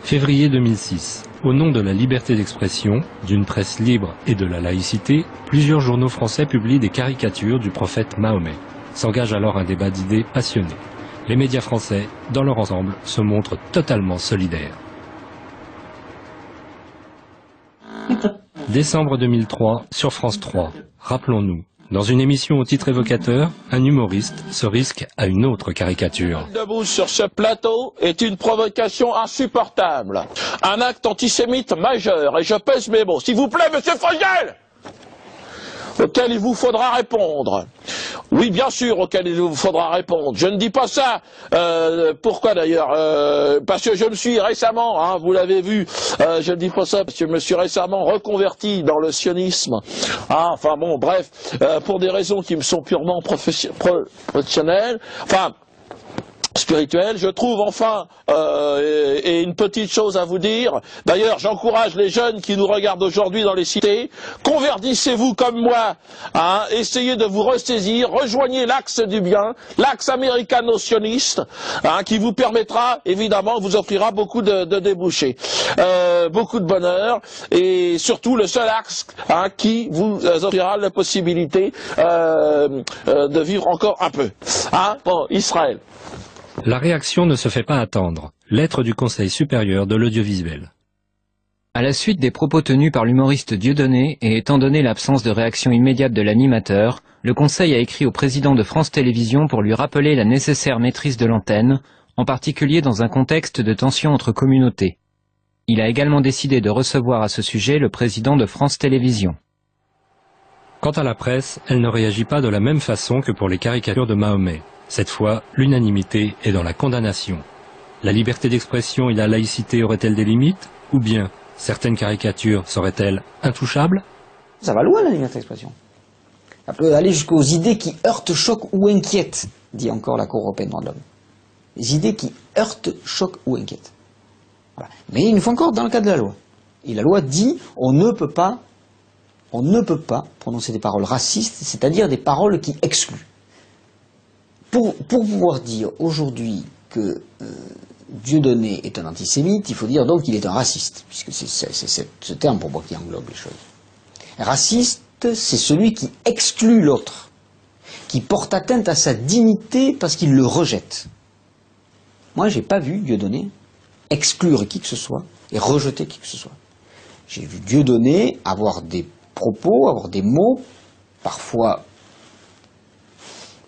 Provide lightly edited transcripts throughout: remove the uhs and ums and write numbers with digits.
Février 2006. Au nom de la liberté d'expression, d'une presse libre et de la laïcité, plusieurs journaux français publient des caricatures du prophète Mahomet. S'engage alors un débat d'idées passionné. Les médias français, dans leur ensemble, se montrent totalement solidaires. Décembre 2003, sur France 3. Rappelons-nous. Dans une émission au titre évocateur, un humoriste se risque à une autre caricature. Debout sur ce plateau est une provocation insupportable. Un acte antisémite majeur, et je pèse mes mots. S'il vous plaît, monsieur Fogel, auquel il vous faudra répondre. Oui, bien sûr, auquel il vous faudra répondre. Je ne dis pas ça. Pourquoi d'ailleurs parce que je me suis récemment, hein, vous l'avez vu, je ne dis pas ça parce que je me suis récemment reconverti dans le sionisme. Ah, enfin bon, bref, pour des raisons qui me sont purement professionnelles. Enfin, spirituel. Je trouve enfin, et une petite chose à vous dire, d'ailleurs j'encourage les jeunes qui nous regardent aujourd'hui dans les cités, convertissez-vous comme moi, hein, essayez de vous ressaisir, rejoignez l'axe du bien, l'axe américano-sioniste, hein, qui vous permettra, évidemment, vous offrira beaucoup de débouchés, beaucoup de bonheur, et surtout le seul axe, hein, qui vous offrira la possibilité de vivre encore un peu. Hein, bon, Israël. La réaction ne se fait pas attendre. Lettre du Conseil supérieur de l'audiovisuel. À la suite des propos tenus par l'humoriste Dieudonné et étant donné l'absence de réaction immédiate de l'animateur, le Conseil a écrit au président de France Télévisions pour lui rappeler la nécessaire maîtrise de l'antenne, en particulier dans un contexte de tension entre communautés. Il a également décidé de recevoir à ce sujet le président de France Télévisions. Quant à la presse, elle ne réagit pas de la même façon que pour les caricatures de Mahomet. Cette fois, l'unanimité est dans la condamnation. La liberté d'expression et la laïcité auraient-elles des limites? Ou bien, certaines caricatures seraient-elles intouchables? Ça va loin la liberté d'expression. Ça peut aller jusqu'aux idées qui heurtent, choquent ou inquiètent, dit encore la Cour européenne des droits de l'homme. Les idées qui heurtent, choquent ou inquiètent. Voilà. Mais une fois encore, dans le cadre de la loi. Et la loi dit, on ne peut pas prononcer des paroles racistes, c'est-à-dire des paroles qui excluent. Pour pouvoir dire aujourd'hui que Dieudonné est un antisémite, il faut dire donc qu'il est un raciste, puisque c'est ce terme pour moi qui englobe les choses. Raciste, c'est celui qui exclut l'autre, qui porte atteinte à sa dignité parce qu'il le rejette. Moi, j'ai pas vu Dieudonné exclure qui que ce soit et rejeter qui que ce soit. J'ai vu Dieudonné avoir des propos, avoir des mots, parfois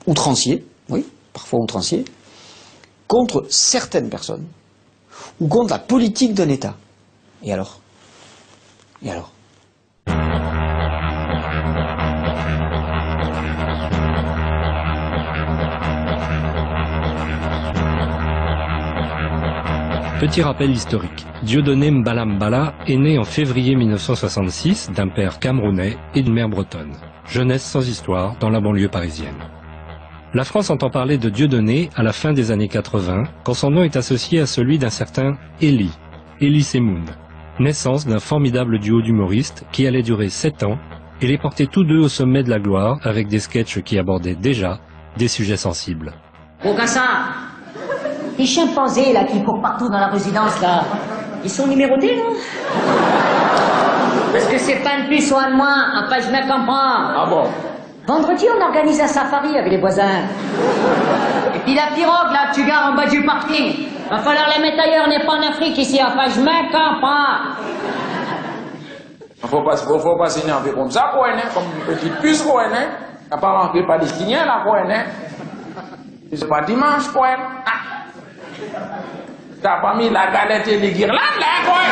outranciers, oui, parfois outranciers, contre certaines personnes, ou contre la politique d'un État. Et alors? Et alors? Petit rappel historique. Dieudonné Mbala Mbala est né en février 1966 d'un père camerounais et d'une mère bretonne. Jeunesse sans histoire dans la banlieue parisienne. La France entend parler de Dieudonné à la fin des années 80, quand son nom est associé à celui d'un certain Elie Semoun, naissance d'un formidable duo d'humoristes qui allait durer 7 ans et les porter tous deux au sommet de la gloire avec des sketchs qui abordaient déjà des sujets sensibles. Aucassin, les chimpanzés là qui courent partout dans la résidence là, ils sont numérotés là? Parce que c'est pas de plus ou un de moins, enfin je me comprends. Ah bon? Vendredi, on organise un safari avec les voisins. Et puis la pirogue, là, tu gares en bas du parking. Va falloir la mettre ailleurs, on n'est pas en Afrique ici, enfin, je me comprends. Faut pas s'énerver comme ça, quoi, hein, comme une petite puce, quoi, hein. Apparemment, tu n'es pas palestinien, là, quoi, hein. C'est pas dimanche, quoi, hein. T'as pas mis la galette et les guirlandes, là, quoi.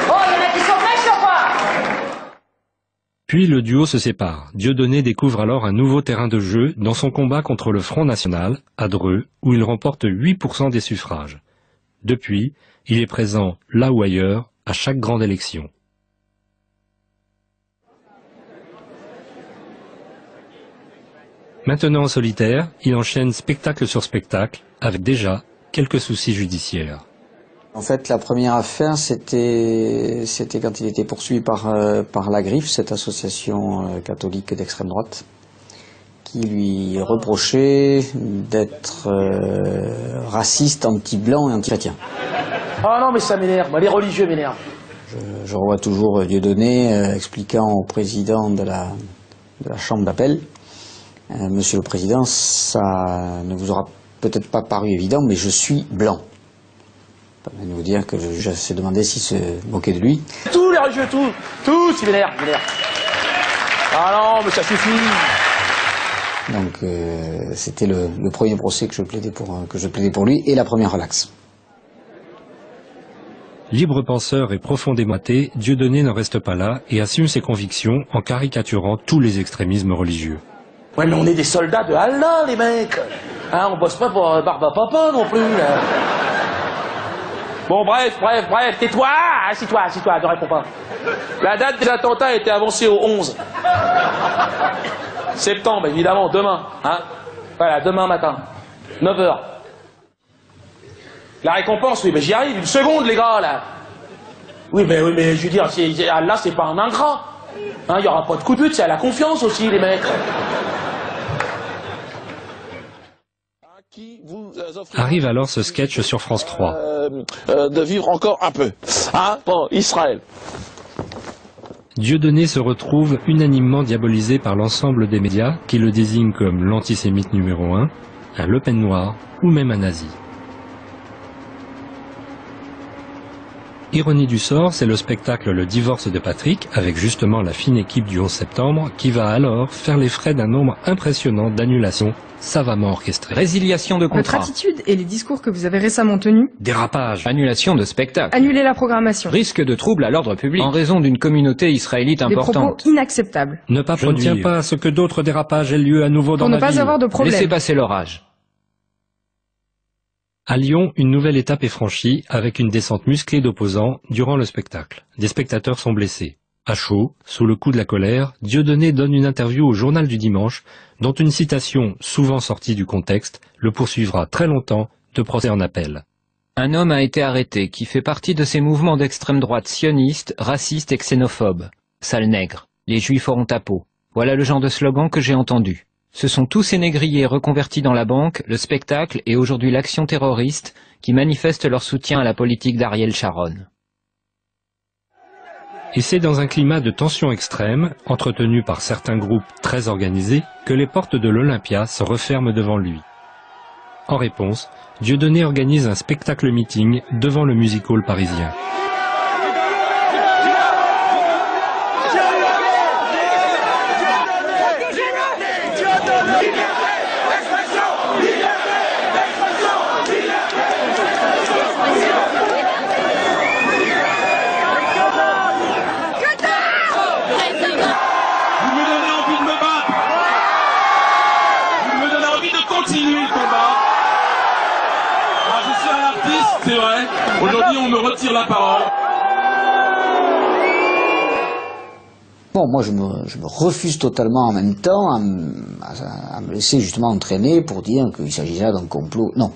Oh, il y en a qui sont fraîches, ou quoi? Puis le duo se sépare. Dieudonné découvre alors un nouveau terrain de jeu dans son combat contre le Front National, à Dreux, où il remporte 8% des suffrages. Depuis, il est présent, là ou ailleurs, à chaque grande élection. Maintenant en solitaire, il enchaîne spectacle sur spectacle, avec déjà quelques soucis judiciaires. En fait, la première affaire, c'était quand il était poursuivi par la Griffe, cette association catholique d'extrême droite, qui lui reprochait d'être raciste, anti-blanc et anti-chrétien. Ah non, mais ça m'énerve, les religieux m'énervent. Je revois toujours Dieudonné expliquant au président de la chambre d'appel, Monsieur le Président, ça ne vous aura peut-être pas paru évident, mais je suis blanc. Ça permet de vous dire que je s'est demandé s'il se moquait de lui. Tous les religieux, tous, ils m'énervent. Ah non, mais ça suffit. Donc c'était le premier procès que je plaidais pour lui et la première relaxe. Libre penseur et profondément athée, Dieudonné ne reste pas là et assume ses convictions en caricaturant tous les extrémismes religieux. Ouais, mais on est des soldats de Allah, les mecs. Hein, on bosse pas pour Barbapapa non plus, là. Bon, bref, tais-toi, assis-toi, ne réponds pas. La date des attentats a été avancée au 11 septembre, évidemment, demain. Hein, Voilà, demain matin, 9h. La récompense, oui, mais j'y arrive, une seconde, les gars, là. Oui, mais je veux dire, Allah, c'est pas un ingrat. Hein, il y aura pas de coup de but, c'est à la confiance aussi, les mecs. Arrive alors ce sketch sur France 3. De vivre encore un peu. Hein, bon, Israël. Dieudonné se retrouve unanimement diabolisé par l'ensemble des médias qui le désignent comme l'antisémite numéro 1, un Le Pen noir ou même un nazi. Ironie du sort, c'est le spectacle Le divorce de Patrick, avec justement la fine équipe du 11 septembre, qui va alors faire les frais d'un nombre impressionnant d'annulations savamment orchestrées. Résiliation de Votre contrat. attitude et les discours que vous avez récemment tenus, Dérapage. Annulation de spectacle. annuler la programmation, Risque de trouble à l'ordre public en raison d'une communauté israélite des propos importante. inacceptables, Ne pas produire. Je ne tiens pas à ce que d'autres dérapages aient lieu à nouveau dans pour ne ma pas ville. avoir de problème. Laissez passer l'orage. À Lyon, une nouvelle étape est franchie avec une descente musclée d'opposants durant le spectacle. Des spectateurs sont blessés. À chaud, sous le coup de la colère, Dieudonné donne une interview au Journal du Dimanche, dont une citation, souvent sortie du contexte, le poursuivra très longtemps de procès en appel. Un homme a été arrêté qui fait partie de ces mouvements d'extrême droite sionistes, racistes et xénophobes. Sale nègre, les juifs auront ta peau. Voilà le genre de slogan que j'ai entendu. Ce sont tous ces négriers reconvertis dans la banque, le spectacle et aujourd'hui l'action terroriste qui manifestent leur soutien à la politique d'Ariel Sharon. Et c'est dans un climat de tension extrême, entretenu par certains groupes très organisés, que les portes de l'Olympia se referment devant lui. En réponse, Dieudonné organise un spectacle-meeting devant le music hall parisien. C'est vrai, aujourd'hui on me retire la parole. Bon, moi je me refuse totalement en même temps à me laisser justement entraîner pour dire qu'il s'agit là d'un complot. Non,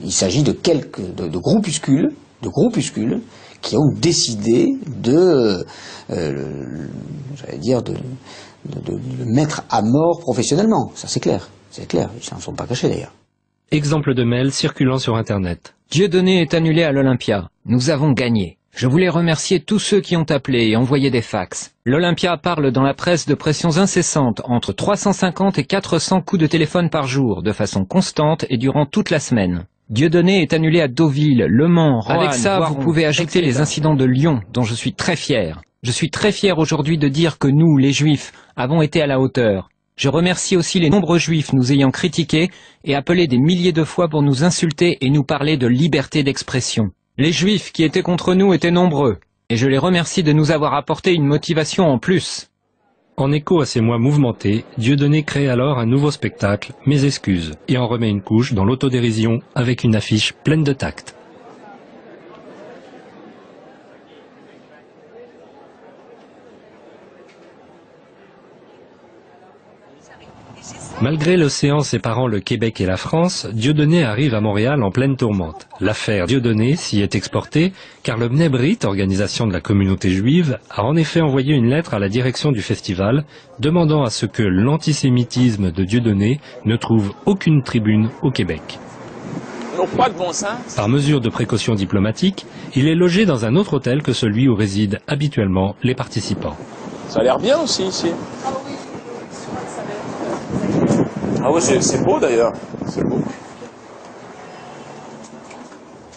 il s'agit de de groupuscules qui ont décidé de le mettre à mort professionnellement. Ça c'est clair, ils s'en sont pas cachés d'ailleurs. Exemple de mail circulant sur Internet. Dieudonné est annulé à l'Olympia. Nous avons gagné. Je voulais remercier tous ceux qui ont appelé et envoyé des fax. L'Olympia parle dans la presse de pressions incessantes, entre 350 et 400 coups de téléphone par jour, de façon constante et durant toute la semaine. Dieudonné est annulé à Deauville, Le Mans, Roanne. Avec ça, vous pouvez ajouter les incidents de Lyon, dont je suis très fier. Je suis très fier aujourd'hui de dire que nous, les Juifs, avons été à la hauteur. Je remercie aussi les nombreux Juifs nous ayant critiqués et appelés des milliers de fois pour nous insulter et nous parler de liberté d'expression. Les Juifs qui étaient contre nous étaient nombreux, et je les remercie de nous avoir apporté une motivation en plus. En écho à ces mois mouvementés, Dieudonné crée alors un nouveau spectacle, Mes excuses, et en remet une couche dans l'autodérision avec une affiche pleine de tact. Malgré l'océan séparant le Québec et la France, Dieudonné arrive à Montréal en pleine tourmente. L'affaire Dieudonné s'y est exportée car le Bnei Brit, organisation de la communauté juive, a en effet envoyé une lettre à la direction du festival demandant à ce que l'antisémitisme de Dieudonné ne trouve aucune tribune au Québec. Pas de bon sens. Par mesure de précaution diplomatique, il est logé dans un autre hôtel que celui où résident habituellement les participants. Ça a l'air bien aussi ici. Ah oui, c'est beau d'ailleurs. C'est beau.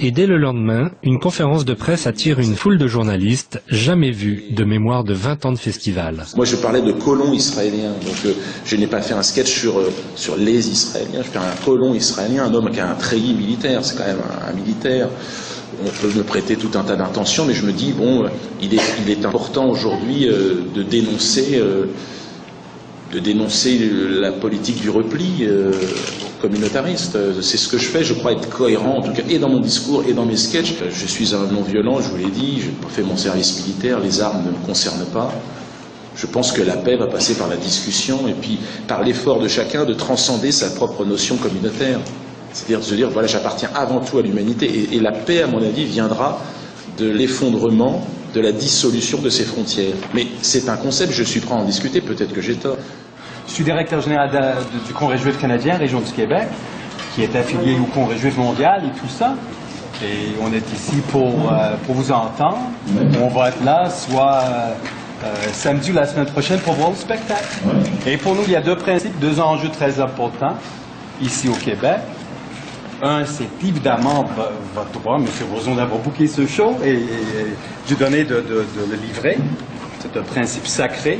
Et dès le lendemain, une conférence de presse attire une foule de journalistes jamais vus de mémoire de 20 ans de festival. Moi je parlais de colons israéliens, donc je n'ai pas fait un sketch sur les Israéliens, je fais un colon israélien, un homme qui a un treillis militaire, c'est quand même un militaire. On peut me prêter tout un tas d'intentions, mais je me dis, bon, il est important aujourd'hui de dénoncer la politique du repli communautariste. C'est ce que je fais, je crois être cohérent, en tout cas, et dans mon discours et dans mes sketchs. Je suis un non-violent, je vous l'ai dit, je n'ai pas fait mon service militaire, les armes ne me concernent pas. Je pense que la paix va passer par la discussion et puis par l'effort de chacun de transcender sa propre notion communautaire. C'est-à-dire de se dire, voilà, j'appartiens avant tout à l'humanité. Et la paix, à mon avis, viendra de l'effondrement, de la dissolution de ces frontières. Mais c'est un concept, je suis prêt à en discuter, peut-être que j'ai tort. Je suis directeur général du Congrès juif canadien, région du Québec, qui est affilié au Congrès juif mondial et tout ça. Et on est ici pour vous entendre. On va être là soit samedi ou la semaine prochaine pour voir le spectacle. Et pour nous, il y a deux principes, deux enjeux très importants ici au Québec. Un, c'est évidemment votre droit, M. Roson, d'avoir booké ce show et Dieudonné de le livrer. C'est un principe sacré,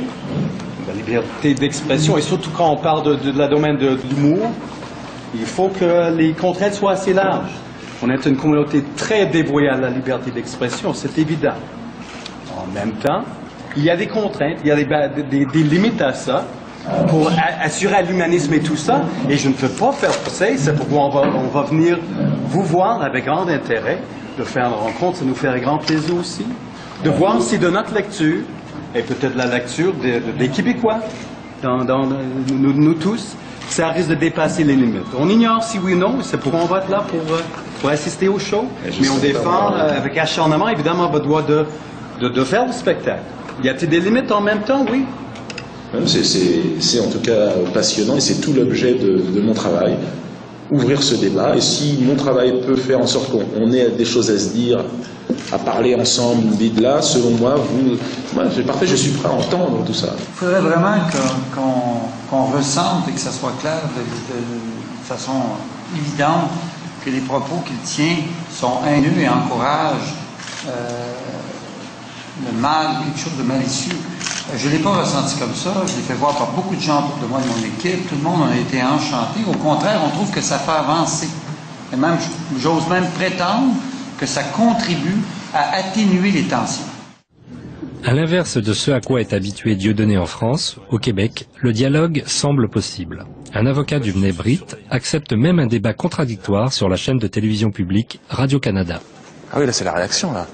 la liberté d'expression. Et surtout quand on parle de la domaine de l'humour, il faut que les contraintes soient assez larges. On est une communauté très dévouée à la liberté d'expression, c'est évident. En même temps, il y a des contraintes, il y a des limites à ça. Pour assurer à l'humanisme et tout ça, et je ne peux pas faire passer, c'est pourquoi on va venir vous voir avec grand intérêt, de faire une rencontre, ça nous fait grand plaisir aussi, de voir si de notre lecture, et peut-être la lecture des Québécois, nous tous, ça risque de dépasser les limites. On ignore si oui ou non, c'est pourquoi on va être là pour assister au show, mais on défend avec acharnement évidemment votre droit de faire le spectacle. Y a-t-il des limites en même temps? Oui. C'est en tout cas passionnant et c'est tout l'objet de mon travail, ouvrir ce débat. Et si mon travail peut faire en sorte qu'on ait des choses à se dire, à parler ensemble, de là, selon moi, c'est parfait, je suis prêt à entendre tout ça. Il faudrait vraiment qu'on ressente et que ça soit clair de façon évidente que les propos qu'il tient sont haineux et encouragent le mal, quelque chose de malicieux. Je ne l'ai pas ressenti comme ça, je l'ai fait voir par beaucoup de gens autour de moi de mon équipe, tout le monde en a été enchanté. Au contraire, on trouve que ça fait avancer. Et même, j'ose même prétendre que ça contribue à atténuer les tensions. À l'inverse de ce à quoi est habitué Dieudonné en France, au Québec, le dialogue semble possible. Un avocat du Bnei Brit accepte même un débat contradictoire sur la chaîne de télévision publique Radio-Canada. Ah oui, là c'est la réaction, là.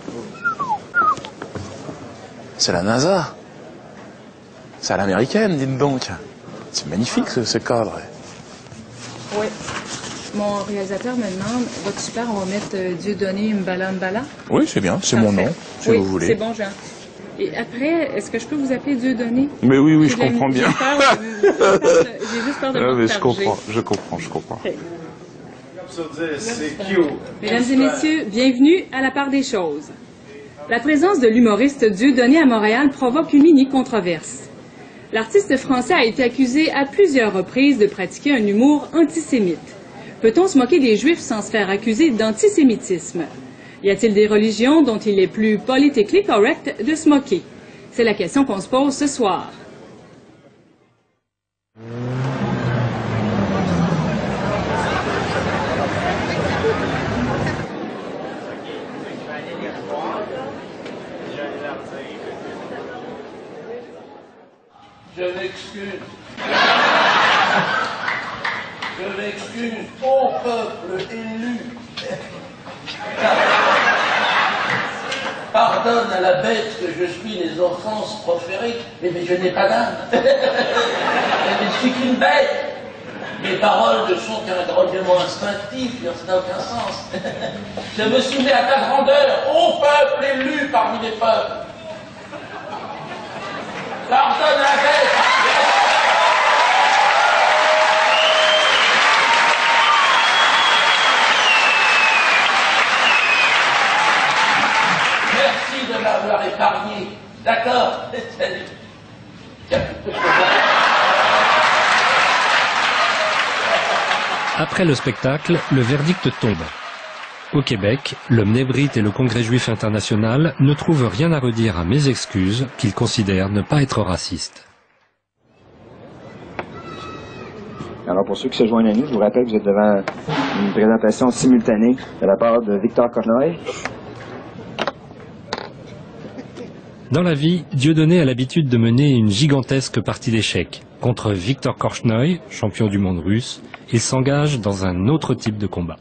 C'est la NASA. C'est à l'américaine, dites donc. C'est magnifique ce cadre. Oui. Mon réalisateur me demande, votre super, on va mettre Dieudonné Mbala Mbala? Oui, c'est bien, c'est mon nom, si vous voulez. C'est bon, Jean. Et après, est-ce que je peux vous appeler Dieudonné? Mais oui, je comprends bien. J'ai juste peur de me mais je comprends. Okay. Mesdames et messieurs, bienvenue à la part des choses. La présence de l'humoriste Dieudonné à Montréal provoque une mini-controverse. L'artiste français a été accusé à plusieurs reprises de pratiquer un humour antisémite. Peut-on se moquer des Juifs sans se faire accuser d'antisémitisme? Y a-t-il des religions dont il est plus politically correct de se moquer? C'est la question qu'on se pose ce soir. Je m'excuse au peuple élu. Pardon. pardonne à la bête que je suis les offenses proférées, mais je n'ai pas d'âme. Je ne suis qu'une bête. Mes paroles ne sont qu'un grognement instinctif, ça n'a aucun sens. Je me soumets à ta grandeur, ô peuple élu parmi les peuples. Pardonne la bête. Merci de m'avoir épargné. D'accord. Après le spectacle, le verdict tombe. Au Québec, l'homme nébrite et le Congrès juif international ne trouvent rien à redire à mes excuses, qu'ils considèrent ne pas être racistes. Alors pour ceux qui se joignent à nous, je vous rappelle que vous êtes devant une présentation simultanée de la part de Victor Korchnoi. Dans la vie, Dieudonné a l'habitude de mener une gigantesque partie d'échecs. Contre Victor Korchnoi, champion du monde russe, il s'engage dans un autre type de combat.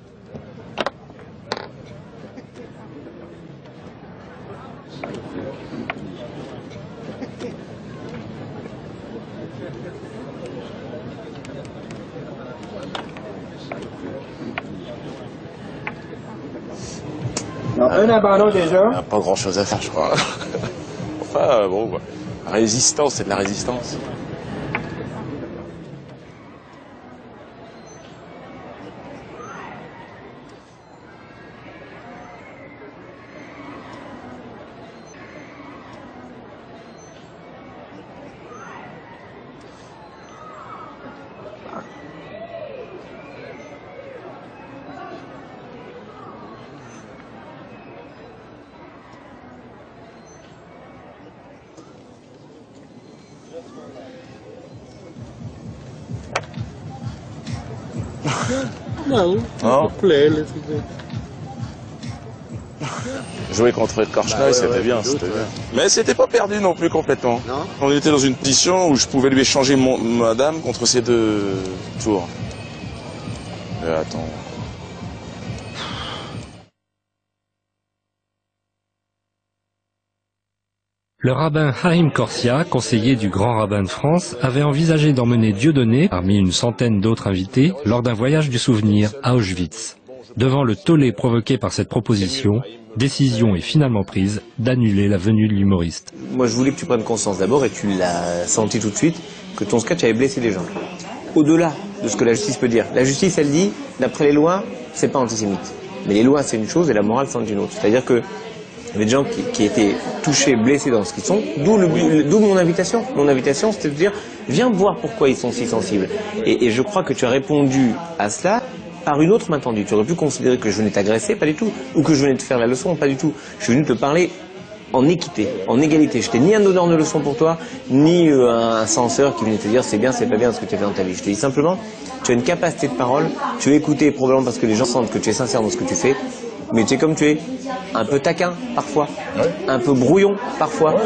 Alors, un abandon déjà. Il n'y a pas grand chose à faire, je crois. Enfin, bon, la résistance, c'est de la résistance. Non, Non. s'il te plaît, Jouer contre Korchnoi, c'était bien, c'était bien. Mais c'était pas perdu non plus complètement. Non. On était dans une position où je pouvais lui échanger ma dame contre ses deux tours. Attends. Le rabbin Haïm Korsia, conseiller du grand rabbin de France, avait envisagé d'emmener Dieudonné, parmi une centaine d'autres invités, lors d'un voyage du souvenir à Auschwitz. Devant le tollé provoqué par cette proposition, décision est finalement prise d'annuler la venue de l'humoriste. Moi, je voulais que tu prennes conscience d'abord, et tu l'as senti tout de suite, que ton sketch avait blessé les gens. Au-delà de ce que la justice peut dire. La justice, elle dit, d'après les lois, c'est pas antisémite. Mais les lois, c'est une chose, et la morale, c'en est une autre. C'est-à-dire que il y avait des gens qui étaient touchés, blessés dans ce qu'ils sont, d'où mon invitation. Mon invitation, c'était de dire, viens voir pourquoi ils sont si sensibles. Et je crois que tu as répondu à cela par une autre main tendue. Tu aurais pu considérer que je venais t'agresser, pas du tout. Ou que je venais te faire la leçon, pas du tout. Je suis venu te parler en équité, en égalité. Je n'étais ni un donneur de leçons pour toi, ni un censeur qui venait te dire c'est bien, c'est pas bien ce que tu as fait dans ta vie. Je te dis simplement, tu as une capacité de parole, tu es écouté probablement parce que les gens sentent que tu es sincère dans ce que tu fais, mais tu es comme tu es, un peu taquin parfois, un peu brouillon parfois,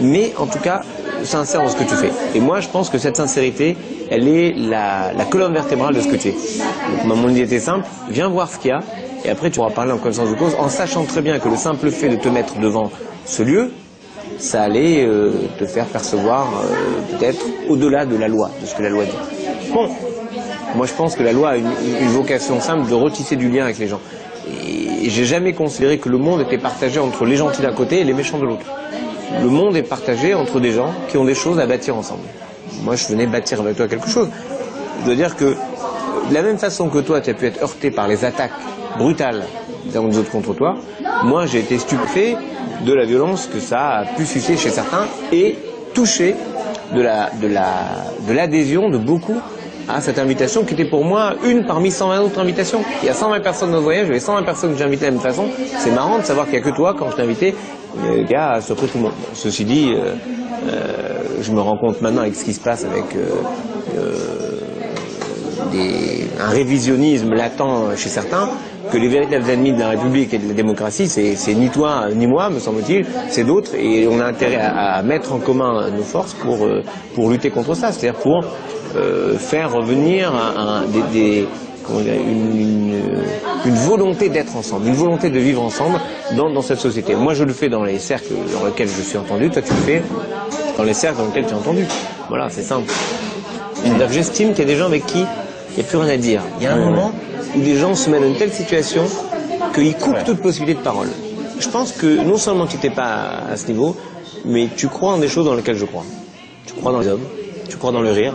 mais en tout cas sincère dans ce que tu fais. Et moi je pense que cette sincérité, elle est la colonne vertébrale de ce que tu es. Donc mon idée était simple, viens voir ce qu'il y a, et après tu pourras parler en connaissance de cause, en sachant très bien que le simple fait de te mettre devant ce lieu, ça allait te faire percevoir peut-être au-delà de la loi, de ce que la loi dit. Bon, moi je pense que la loi a une vocation simple de retisser du lien avec les gens. Et j'ai jamais considéré que le monde était partagé entre les gentils d'un côté et les méchants de l'autre. Le monde est partagé entre des gens qui ont des choses à bâtir ensemble. Moi je venais bâtir avec toi quelque chose. Je dois dire que de la même façon que toi tu as pu être heurté par les attaques brutales des uns des autres contre toi, moi j'ai été stupéfait de la violence que ça a pu susciter chez certains et touché de l'adhésion de beaucoup à cette invitation qui était pour moi une parmi 120 autres invitations. Il y a 120 personnes dans le voyage, il y avait 120 personnes que j'ai invitées de la même façon. C'est marrant de savoir qu'il n'y a que toi, quand je t'ai invité, le gars a surpris tout le monde. Ceci dit, je me rends compte maintenant avec ce qui se passe avec un révisionnisme latent chez certains, que les véritables ennemis de la République et de la démocratie, c'est ni toi ni moi, me semble-t-il, c'est d'autres, et on a intérêt à mettre en commun nos forces pour lutter contre ça, c'est-à-dire pour faire revenir une volonté d'être ensemble, une volonté de vivre ensemble dans cette société. Moi, je le fais dans les cercles dans lesquels je suis entendu, toi, tu le fais dans les cercles dans lesquels tu es entendu. Voilà, c'est simple. J'estime qu'il y a des gens avec qui il n'y a plus rien à dire. Il y a un moment où des gens se mettent dans une telle situation qu'ils coupent toute possibilité de parole. Je pense que non seulement tu n'étais pas à ce niveau, mais tu crois en des choses dans lesquelles je crois. Tu crois dans les hommes, tu crois dans le rire,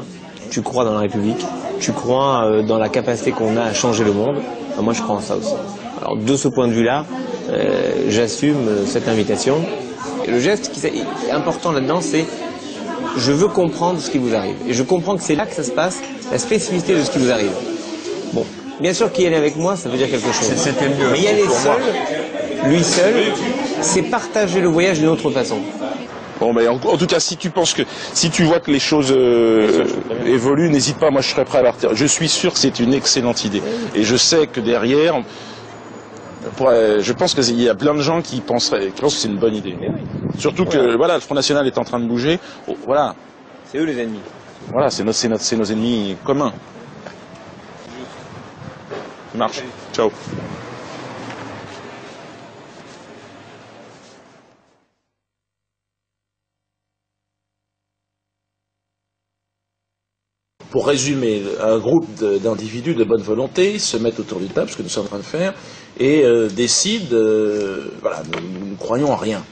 tu crois dans la République, tu crois dans la capacité qu'on a à changer le monde. Enfin, moi, je crois en ça aussi. Alors, de ce point de vue-là, j'assume cette invitation. Et le geste qui est important là-dedans, c'est je veux comprendre ce qui vous arrive. Et je comprends que c'est là que ça se passe, la spécificité de ce qui vous arrive. Bon, bien sûr qu'il y aller avec moi, ça veut dire quelque chose. C'était mieux. Mais y aller seul, lui seul, c'est partager le voyage d'une autre façon. Bon, mais en tout cas, si tu penses que, si tu vois que les choses évoluent, n'hésite pas, moi je serais prêt à partir. Je suis sûr que c'est une excellente idée. Et je sais que derrière, je pense qu'il y a plein de gens qui pensent que c'est une bonne idée. Surtout que, voilà, le Front National est en train de bouger. Oh, voilà. C'est eux les ennemis. Voilà, c'est nos ennemis communs. Ça marche. Ciao. Pour résumer, un groupe d'individus de bonne volonté se mettent autour d'une table, ce que nous sommes en train de faire, et décident, voilà, nous ne croyons en rien.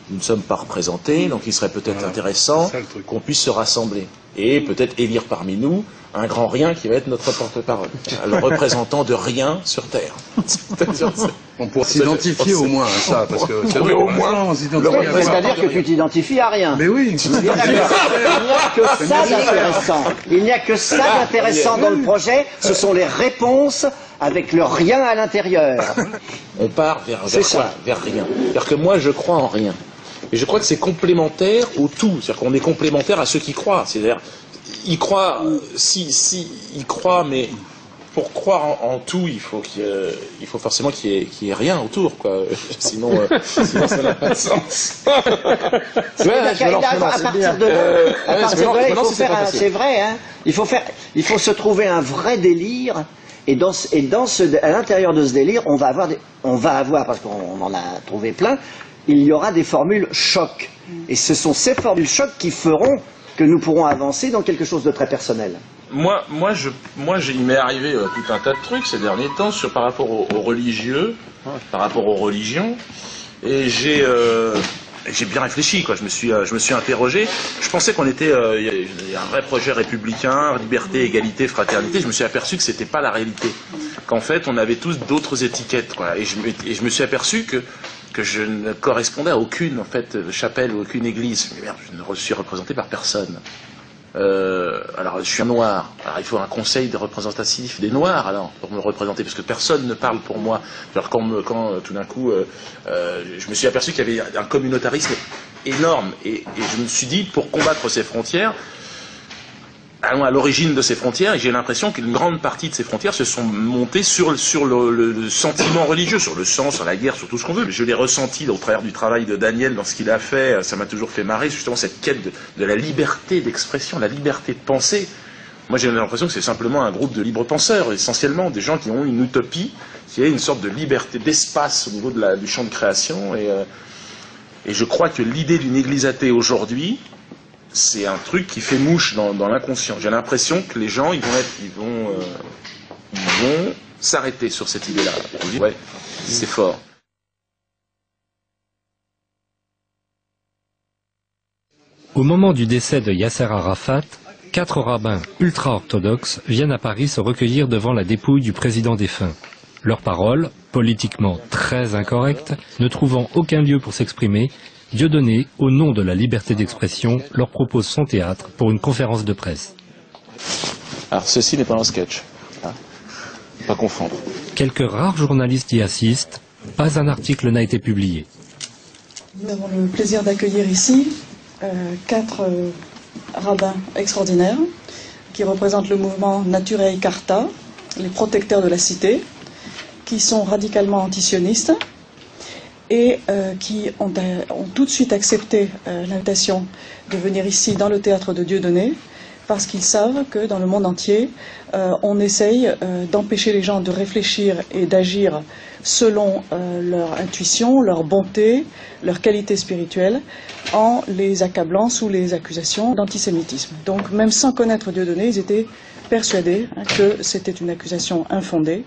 Nous ne sommes pas représentés, donc il serait peut-être intéressant qu'on puisse se rassembler et peut-être élire parmi nous un grand rien qui va être notre porte-parole, le représentant de rien sur Terre. On pourrait s'identifier au moins à ça, parce que c'est vrai, au moins on s'identifie. C'est-à-dire que tu t'identifies à rien. Mais oui. Il n'y a que ça d'intéressant. Il n'y a que ça d'intéressant dans le projet, ce sont les réponses avec le rien à l'intérieur. On part vers quoi? Vers rien. C'est-à-dire que moi je crois en rien. Et je crois que c'est complémentaire au tout. C'est-à-dire qu'on est complémentaire à ceux qui croient. C'est-à-dire, ils croient, ils croient, mais pour croire en tout, il faut forcément qu'il y ait rien autour, quoi. Sinon ça n'a pas de sens. À partir de là, il faut faire, c'est vrai, hein. Il faut se trouver un vrai délire. Et à l'intérieur de ce délire, on va avoir, parce qu'on en a trouvé plein, il y aura des formules choc. Et ce sont ces formules choc qui feront que nous pourrons avancer dans quelque chose de très personnel. Moi, il m'est arrivé tout un tas de trucs ces derniers temps par rapport aux religieux, par rapport aux religions, et j'ai bien réfléchi, quoi. Je me suis interrogé. Je pensais qu'on était, il y a un vrai projet républicain, liberté, égalité, fraternité. Je me suis aperçu que c'était pas la réalité. Qu'en fait, on avait tous d'autres étiquettes, quoi. Et je me suis aperçu que je ne correspondais à aucune, en fait, chapelle ou aucune église. Mais merde, je ne suis représenté par personne. Alors, je suis un noir. Alors, il faut un conseil de représentatif des noirs, alors, pour me représenter, parce que personne ne parle pour moi. Alors, quand tout d'un coup, je me suis aperçu qu'il y avait un communautarisme énorme. Et je me suis dit, pour combattre ces frontières, allons à l'origine de ces frontières, et j'ai l'impression qu'une grande partie de ces frontières se sont montées sur le sentiment religieux, sur le sang, sur la guerre, sur tout ce qu'on veut. Je l'ai ressenti au travers du travail de Daniel dans ce qu'il a fait, ça m'a toujours fait marrer, justement cette quête de la liberté d'expression, la liberté de penser. Moi j'ai l'impression que c'est simplement un groupe de libres penseurs, essentiellement des gens qui ont une utopie, qui est une sorte de liberté d'espace au niveau du champ de création, et je crois que l'idée d'une église athée aujourd'hui, c'est un truc qui fait mouche dans l'inconscient. J'ai l'impression que les gens, ils vont s'arrêter sur cette idée-là. Ouais, c'est fort. Au moment du décès de Yasser Arafat, 4 rabbins ultra-orthodoxes viennent à Paris se recueillir devant la dépouille du président défunt. Leurs paroles, politiquement très incorrectes, ne trouvant aucun lieu pour s'exprimer, Dieudonné, au nom de la liberté d'expression, leur propose son théâtre pour une conférence de presse. Alors ceci n'est pas un sketch, hein. Pas confondre. Quelques rares journalistes y assistent, pas un article n'a été publié. Nous avons le plaisir d'accueillir ici 4 rabbins extraordinaires qui représentent le mouvement Naturae Carta, les protecteurs de la cité, qui sont radicalement antisionistes et qui ont tout de suite accepté l'invitation de venir ici dans le théâtre de Dieudonné parce qu'ils savent que dans le monde entier, on essaye d'empêcher les gens de réfléchir et d'agir selon leur intuition, leur bonté, leur qualité spirituelle, en les accablant sous les accusations d'antisémitisme. Donc même sans connaître Dieudonné, ils étaient persuadés que c'était une accusation infondée.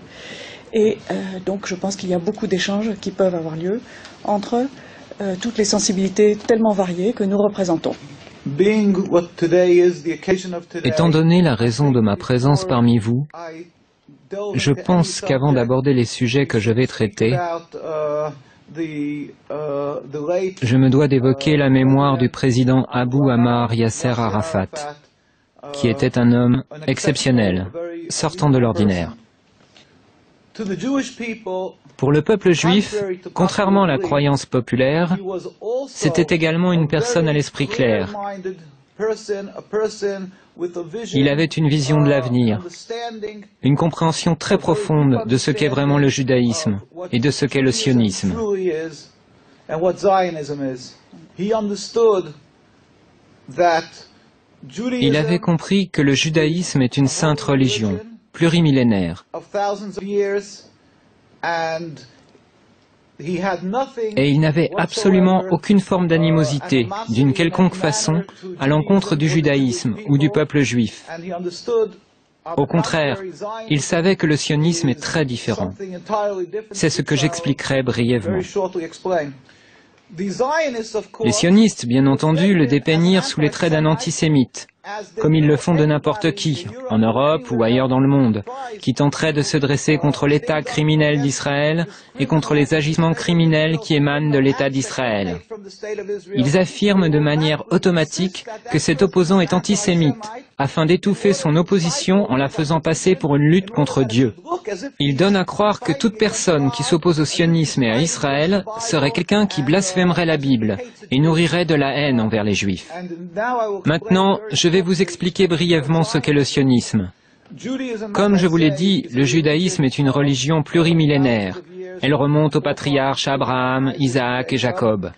Et donc je pense qu'il y a beaucoup d'échanges qui peuvent avoir lieu entre toutes les sensibilités tellement variées que nous représentons. Étant donné la raison de ma présence parmi vous, je pense qu'avant d'aborder les sujets que je vais traiter, je me dois d'évoquer la mémoire du président Abou Ammar Yasser Arafat, qui était un homme exceptionnel, sortant de l'ordinaire. Pour le peuple juif, contrairement à la croyance populaire, c'était également une personne à l'esprit clair. Il avait une vision de l'avenir, une compréhension très profonde de ce qu'est vraiment le judaïsme et de ce qu'est le sionisme. Il avait compris que le judaïsme est une sainte religion, plurimillénaire. Et il n'avait absolument aucune forme d'animosité, d'une quelconque façon, à l'encontre du judaïsme ou du peuple juif. Au contraire, il savait que le sionisme est très différent. C'est ce que j'expliquerai brièvement. Les sionistes, bien entendu, le dépeignirent sous les traits d'un antisémite, comme ils le font de n'importe qui, en Europe ou ailleurs dans le monde, qui tenterait de se dresser contre l'État criminel d'Israël et contre les agissements criminels qui émanent de l'État d'Israël. Ils affirment de manière automatique que cet opposant est antisémite, afin d'étouffer son opposition en la faisant passer pour une lutte contre Dieu. Ils donnent à croire que toute personne qui s'oppose au sionisme et à Israël serait quelqu'un qui blasphémerait la Bible et nourrirait de la haine envers les Juifs. Maintenant, je vais vous expliquer brièvement ce qu'est le sionisme. Comme je vous l'ai dit, le judaïsme est une religion plurimillénaire. Elle remonte aux patriarches Abraham, Isaac et Jacob.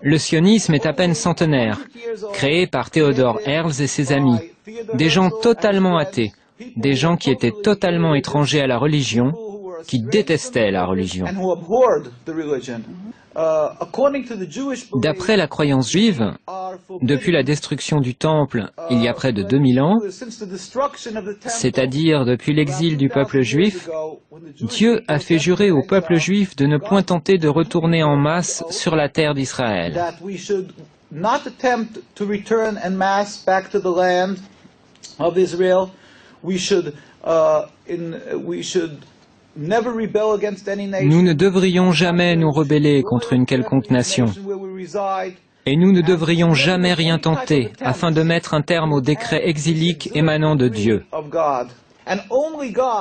Le sionisme est à peine centenaire, créé par Theodor Herzl et ses amis, des gens totalement athées, des gens qui étaient totalement étrangers à la religion, qui détestaient la religion. D'après la croyance juive, depuis la destruction du Temple il y a près de 2000 ans, c'est-à-dire depuis l'exil du peuple juif, Dieu a fait jurer au peuple juif de ne point tenter de retourner en masse sur la terre d'Israël. Nous ne devrions jamais nous rebeller contre une quelconque nation. Et nous ne devrions jamais rien tenter afin de mettre un terme au décret exilique émanant de Dieu.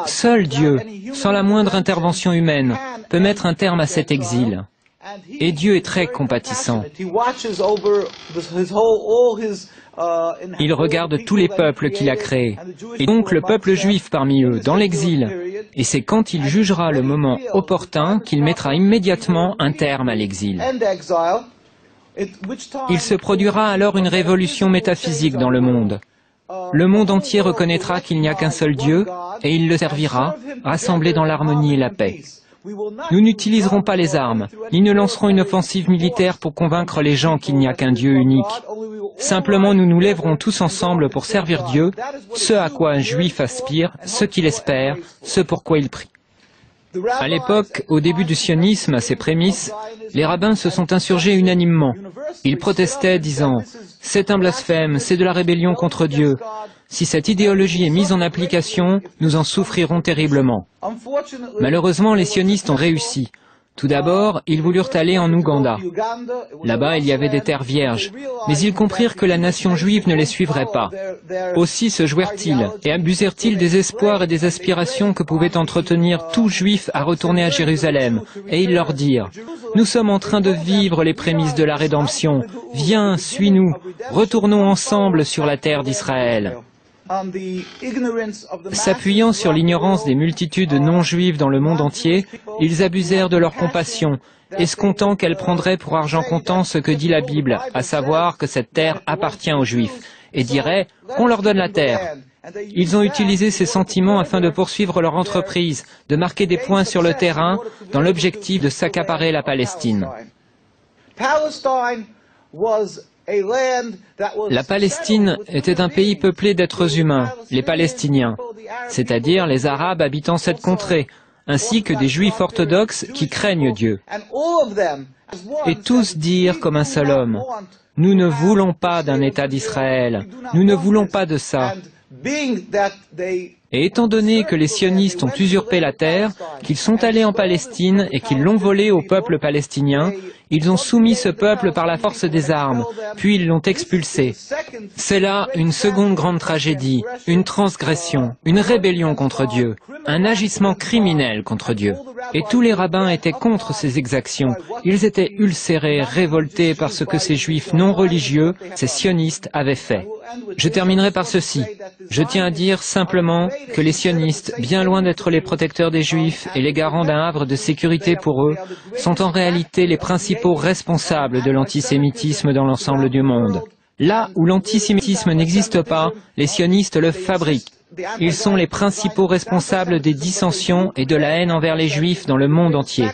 Seul Dieu, sans la moindre intervention humaine, peut mettre un terme à cet exil. Et Dieu est très compatissant. Il regarde tous les peuples qu'il a créés, et donc le peuple juif parmi eux, dans l'exil. Et c'est quand il jugera le moment opportun qu'il mettra immédiatement un terme à l'exil. Il se produira alors une révolution métaphysique dans le monde. Le monde entier reconnaîtra qu'il n'y a qu'un seul Dieu, et il le servira, rassemblé dans l'harmonie et la paix. Nous n'utiliserons pas les armes, ni ne lancerons une offensive militaire pour convaincre les gens qu'il n'y a qu'un Dieu unique. Simplement, nous nous lèverons tous ensemble pour servir Dieu, ce à quoi un juif aspire, ce qu'il espère, ce pour quoi il prie. À l'époque, au début du sionisme, à ses prémices, les rabbins se sont insurgés unanimement. Ils protestaient, disant « C'est un blasphème, c'est de la rébellion contre Dieu. Si cette idéologie est mise en application, nous en souffrirons terriblement. » Malheureusement, les sionistes ont réussi. Tout d'abord, ils voulurent aller en Ouganda. Là-bas, il y avait des terres vierges, mais ils comprirent que la nation juive ne les suivrait pas. Aussi se jouèrent-ils et abusèrent-ils des espoirs et des aspirations que pouvait entretenir tout juif à retourner à Jérusalem, et ils leur dirent « Nous sommes en train de vivre les prémices de la rédemption. Viens, suis-nous, retournons ensemble sur la terre d'Israël. » S'appuyant sur l'ignorance des multitudes non-juives dans le monde entier, ils abusèrent de leur compassion, escomptant qu'elle prendrait pour argent comptant ce que dit la Bible, à savoir que cette terre appartient aux Juifs, et diraient qu'on leur donne la terre. Ils ont utilisé ces sentiments afin de poursuivre leur entreprise, de marquer des points sur le terrain dans l'objectif de s'accaparer la Palestine. La Palestine était un pays peuplé d'êtres humains, les Palestiniens, c'est-à-dire les Arabes habitant cette contrée, ainsi que des Juifs orthodoxes qui craignent Dieu. Et tous dirent comme un seul homme, « Nous ne voulons pas d'un État d'Israël, nous ne voulons pas de ça. » Et étant donné que les sionistes ont usurpé la terre, qu'ils sont allés en Palestine et qu'ils l'ont volée au peuple palestinien, ils ont soumis ce peuple par la force des armes, puis ils l'ont expulsé. C'est là une seconde grande tragédie, une transgression, une rébellion contre Dieu, un agissement criminel contre Dieu. Et tous les rabbins étaient contre ces exactions. Ils étaient ulcérés, révoltés par ce que ces juifs non religieux, ces sionistes, avaient fait. Je terminerai par ceci. Je tiens à dire simplement que les sionistes, bien loin d'être les protecteurs des juifs et les garants d'un havre de sécurité pour eux, sont en réalité les principaux responsables de l'antisémitisme dans l'ensemble du monde. Là où l'antisémitisme n'existe pas, les sionistes le fabriquent. Ils sont les principaux responsables des dissensions et de la haine envers les juifs dans le monde entier.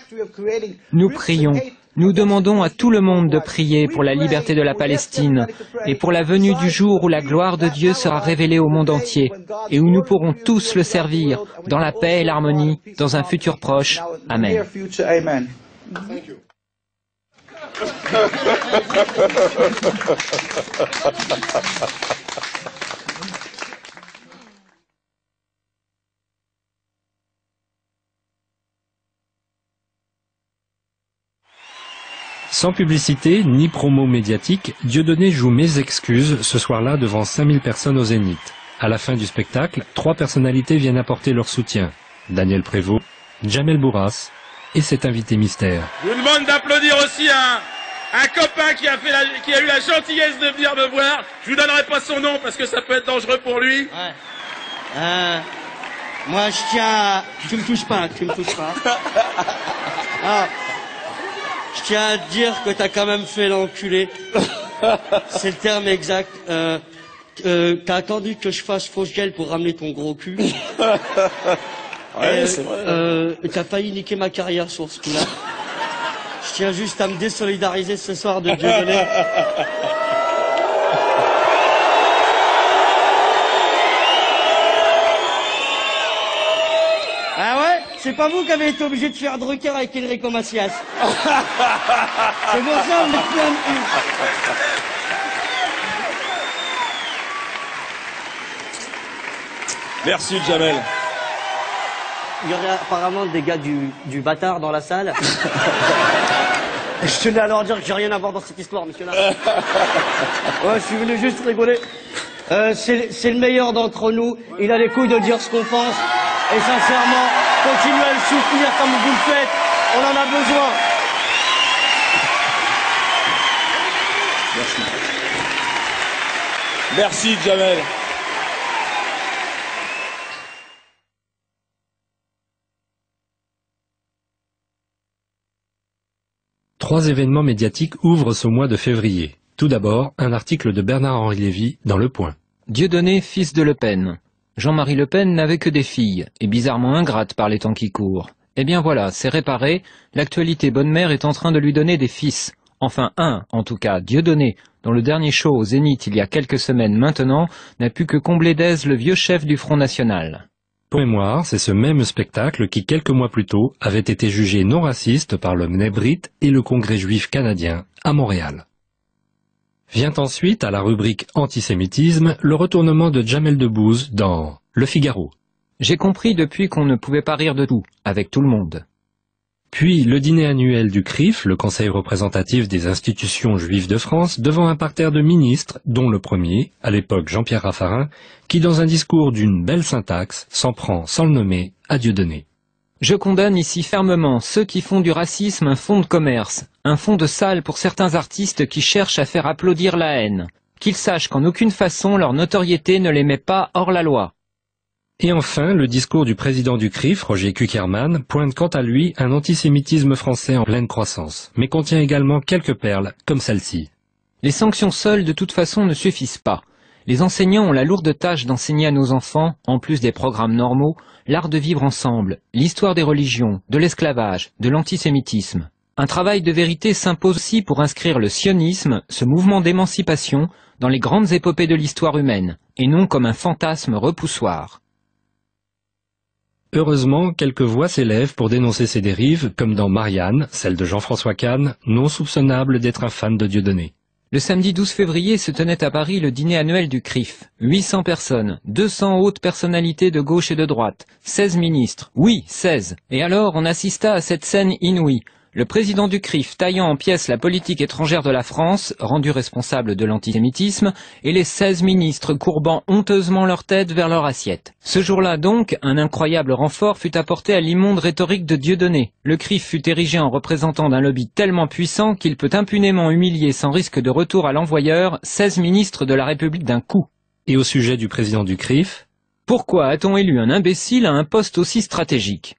Nous prions. Nous demandons à tout le monde de prier pour la liberté de la Palestine et pour la venue du jour où la gloire de Dieu sera révélée au monde entier et où nous pourrons tous le servir dans la paix et l'harmonie dans un futur proche. Amen. Sans publicité ni promo médiatique, Dieudonné joue Mes excuses ce soir-là devant 5000 personnes au Zénith. À la fin du spectacle, 3 personnalités viennent apporter leur soutien. Daniel Prévost, Jamel Bourras et cet invité mystère. Je vous demande d'applaudir aussi un copain qui a eu la gentillesse de venir me voir. Je vous donnerai pas son nom parce que ça peut être dangereux pour lui. Ouais. Moi je tiens à... Tu me touches pas. Ah. Je tiens à te dire que t'as quand même fait l'enculé. C'est le terme exact. T'as attendu que je fasse fausse gueule pour ramener ton gros cul. Ouais, c'est vrai. T'as failli niquer ma carrière sur ce coup-là. Je tiens juste à me désolidariser ce soir de Dieudonné. Ah ouais? C'est pas vous qui avez été obligé de faire Drucker avec Enrico Macias. C'est pour ça que vous êtes plein de cul. Merci Jamel. Il y aurait apparemment des gars du bâtard dans la salle. Je tenais à leur dire que j'ai rien à voir dans cette histoire, monsieur là. Ouais, je suis venu juste rigoler. C'est le meilleur d'entre nous. Il a les couilles de dire ce qu'on pense. Et sincèrement, continuez à le soutenir comme vous le faites. On en a besoin. Merci. Merci Jamel. Trois événements médiatiques ouvrent ce mois de février. Tout d'abord, un article de Bernard-Henri Lévy dans Le Point. Dieudonné, fils de Le Pen. Jean-Marie Le Pen n'avait que des filles, et bizarrement ingrate par les temps qui courent. Eh bien voilà, c'est réparé, l'actualité bonne mère est en train de lui donner des fils. Enfin un, en tout cas, Dieudonné, dont le dernier show au Zénith il y a quelques semaines maintenant, n'a pu que combler d'aise le vieux chef du Front National. Pour mémoire, c'est ce même spectacle qui, quelques mois plus tôt, avait été jugé non raciste par le Mnebrit et le Congrès juif canadien à Montréal. Vient ensuite, à la rubrique antisémitisme, le retournement de Jamel Debbouze dans Le Figaro. J'ai compris depuis qu'on ne pouvait pas rire de tout, avec tout le monde. Puis le dîner annuel du CRIF, le Conseil représentatif des institutions juives de France, devant un parterre de ministres, dont le premier, à l'époque Jean-Pierre Raffarin, qui dans un discours d'une belle syntaxe, s'en prend, sans le nommer, à Dieudonné. Je condamne ici fermement ceux qui font du racisme un fonds de commerce, un fonds de salle pour certains artistes qui cherchent à faire applaudir la haine. Qu'ils sachent qu'en aucune façon leur notoriété ne les met pas hors la loi. Et enfin, le discours du président du CRIF, Roger Kuckerman, pointe quant à lui un antisémitisme français en pleine croissance, mais contient également quelques perles, comme celle-ci. Les sanctions seules, de toute façon, ne suffisent pas. Les enseignants ont la lourde tâche d'enseigner à nos enfants, en plus des programmes normaux, l'art de vivre ensemble, l'histoire des religions, de l'esclavage, de l'antisémitisme. Un travail de vérité s'impose aussi pour inscrire le sionisme, ce mouvement d'émancipation, dans les grandes épopées de l'histoire humaine, et non comme un fantasme repoussoir. Heureusement, quelques voix s'élèvent pour dénoncer ces dérives, comme dans Marianne, celle de Jean-François Kahn, non soupçonnable d'être un fan de Dieudonné. Le samedi 12 février se tenait à Paris le dîner annuel du CRIF. 800 personnes, 200 hautes personnalités de gauche et de droite, 16 ministres, oui, 16. Et alors on assista à cette scène inouïe. Le président du CRIF taillant en pièces la politique étrangère de la France, rendu responsable de l'antisémitisme, et les 16 ministres courbant honteusement leur tête vers leur assiette. Ce jour-là donc, un incroyable renfort fut apporté à l'immonde rhétorique de Dieudonné. Le CRIF fut érigé en représentant d'un lobby tellement puissant qu'il peut impunément humilier sans risque de retour à l'envoyeur 16 ministres de la République d'un coup. Et au sujet du président du CRIF, pourquoi a-t-on élu un imbécile à un poste aussi stratégique ?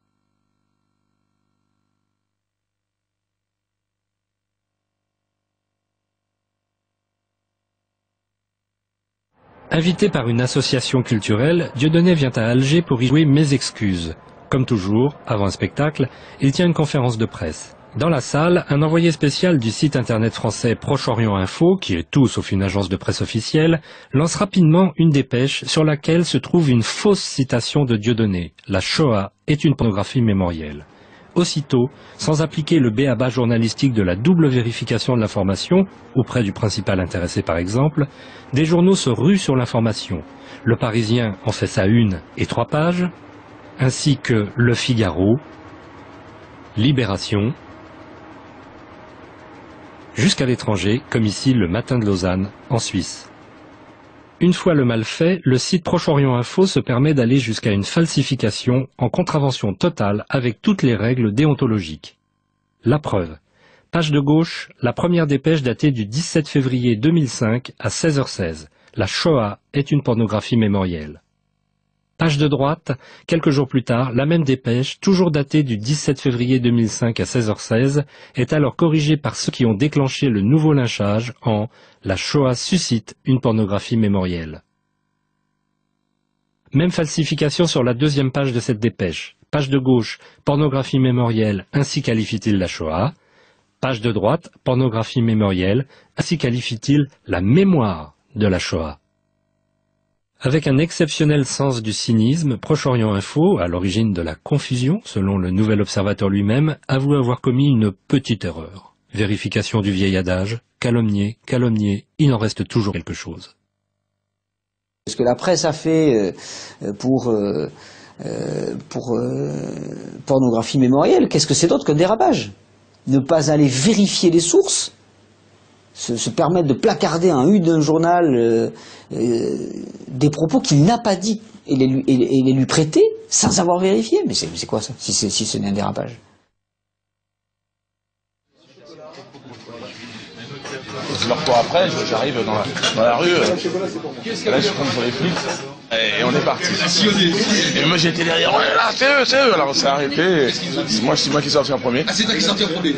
Invité par une association culturelle, Dieudonné vient à Alger pour y jouer Mes excuses. Comme toujours, avant un spectacle, il tient une conférence de presse. Dans la salle, un envoyé spécial du site internet français Proche-Orient Info, qui est tout sauf une agence de presse officielle, lance rapidement une dépêche sur laquelle se trouve une fausse citation de Dieudonné. La Shoah est une pornographie mémorielle. Aussitôt, sans appliquer le b.a.-ba journalistique de la double vérification de l'information, auprès du principal intéressé par exemple, des journaux se ruent sur l'information. Le Parisien en fait sa une et 3 pages, ainsi que Le Figaro, Libération, jusqu'à l'étranger, comme ici le Matin de Lausanne, en Suisse. Une fois le mal fait, le site Proche-Orient Info se permet d'aller jusqu'à une falsification en contravention totale avec toutes les règles déontologiques. La preuve. Page de gauche, la première dépêche datée du 17 février 2005 à 16h16. La Shoah est une pornographie mémorielle. Page de droite, quelques jours plus tard, la même dépêche, toujours datée du 17 février 2005 à 16h16, est alors corrigée par ceux qui ont déclenché le nouveau lynchage en « La Shoah suscite une pornographie mémorielle ». Même falsification sur la deuxième page de cette dépêche. Page de gauche, pornographie mémorielle, ainsi qualifie-t-il la Shoah. Page de droite, pornographie mémorielle, ainsi qualifie-t-il la mémoire de la Shoah. Avec un exceptionnel sens du cynisme, Proche-Orient Info, à l'origine de la confusion, selon le Nouvel Observateur lui-même, avoue avoir commis une petite erreur. Vérification du vieil adage, calomnier, il en reste toujours quelque chose. Ce que la presse a fait pour pornographie mémorielle, qu'est-ce que c'est d'autre que dérapage? Ne pas aller vérifier les sources, se permettre de placarder en une d'un journal des propos qu'il n'a pas dit et les lui prêter sans avoir vérifié. Mais c'est quoi ça, si ce n'est un dérapage? Je leur cours après, j'arrive dans la rue, là je compte sur les flics, et on est parti. Et moi j'étais derrière, ouais là c'est eux, alors on s'est arrêté, c'est moi qui suis sorti en premier. Ah c'est toi qui es sorti en premier?